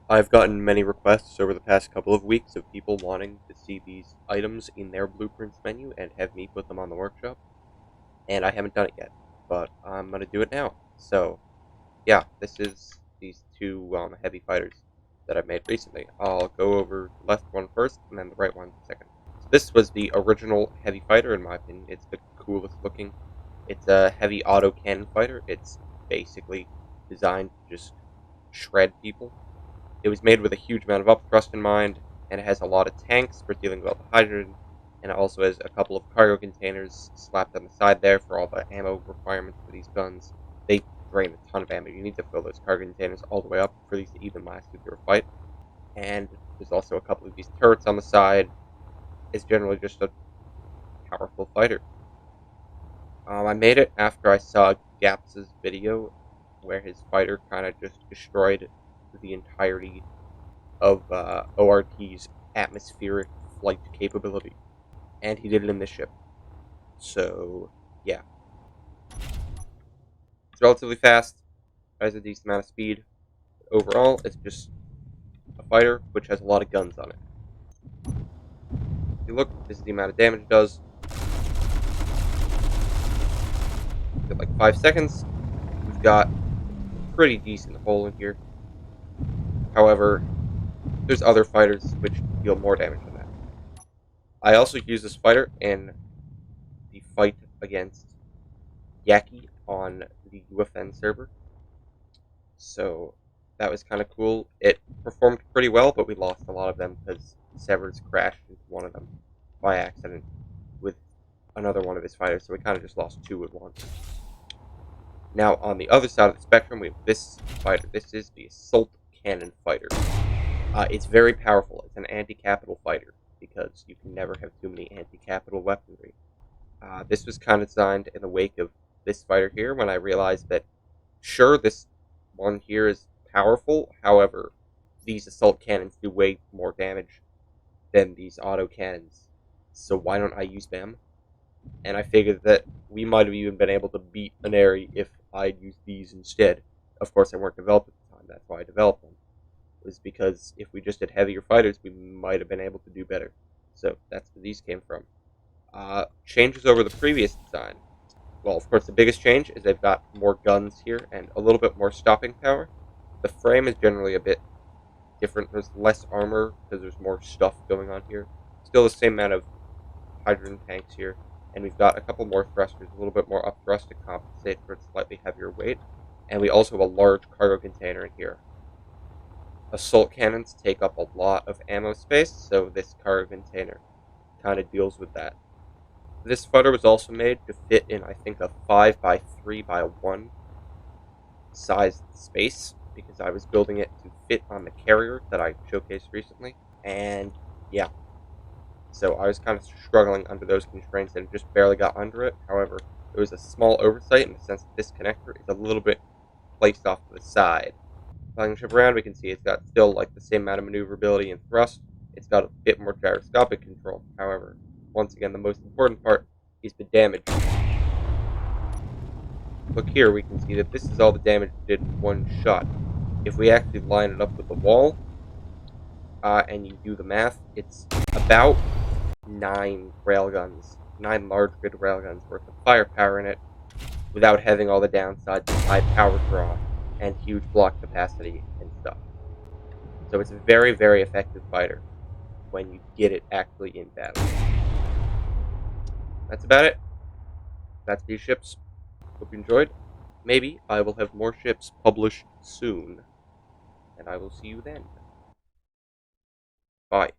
I've gotten many requests over the past couple of weeks of people wanting to see these items in their blueprints menu and have me put them on the workshop, and I haven't done it yet, but I'm gonna do it now. So, yeah, this is these two heavy fighters that I've made recently. I'll go over the left one first, and then the right one second. So this was the original heavy fighter, in my opinion. It's the coolest looking. It's a heavy autocannon fighter. It's basically designed to just shred people. It was made with a huge amount of upthrust in mind, and it has a lot of tanks for dealing with all the hydrogen, and it also has a couple of cargo containers slapped on the side there for all the ammo requirements for these guns. They drain a ton of ammo. You need to fill those cargo containers all the way up for these to even last through a fight. And there's also a couple of these turrets on the side. It's generally just a powerful fighter. I made it after I saw Gaps' video where his fighter kind of just destroyed the entirety of ORT's atmospheric flight capability, and he did it in this ship. So, yeah. It's relatively fast, has a decent amount of speed. Overall, it's just a fighter which has a lot of guns on it. If you look, this is the amount of damage it does. In like 5 seconds, we've got a pretty decent hole in here. However, there's other fighters which deal more damage than that. I also use this fighter in the fight against Yaki on the UFN server. So that was kind of cool. It performed pretty well, but we lost a lot of them because Severs crashed into one of them by accident with another one of his fighters, so we kind of just lost two at once. Now, on the other side of the spectrum, we have this fighter. This is the Assault Cannon Fighter. It's very powerful. It's an anti-capital fighter because you can never have too many anti-capital weaponry. This was kind of designed in the wake of this fighter here when I realized that, sure, this one here is powerful. However, these assault cannons do way more damage than these auto cannons. So why don't I use them? And I figured that we might have even been able to beat an area if I'd used these instead. Of course, they weren't developed at the time. That's why I developed them. It was because if we just had heavier fighters, we might have been able to do better. So that's where these came from. Changes over the previous design. Well, of course, the biggest change is they've got more guns here and a little bit more stopping power. The frame is generally a bit different. There's less armor because there's more stuff going on here. Still the same amount of hydrogen tanks here. And we've got a couple more thrusters, a little bit more upthrust to compensate for its slightly heavier weight. And we also have a large cargo container in here. Assault cannons take up a lot of ammo space, so this cargo container kind of deals with that. This fighter was also made to fit in, I think, a 5x3x1 sized space because I was building it to fit on the carrier that I showcased recently. And yeah, so I was kind of struggling under those constraints and just barely got under it. However, it was a small oversight in the sense that this connector is a little bit placed off to the side. Flying the ship around, we can see it's got still like the same amount of maneuverability and thrust. It's got a bit more gyroscopic control. However, once again, the most important part is the damage. Look here, we can see that this is all the damage it did in one shot. If we actually line it up with the wall, and you do the math, it's about 9 railguns, 9 large grid railguns worth of firepower in it, without having all the downsides of high power draw and huge block capacity and stuff. So it's a very, very effective fighter when you get it actually in battle. That's about it. That's these ships. Hope you enjoyed. Maybe I will have more ships published soon, and I will see you then. Bye.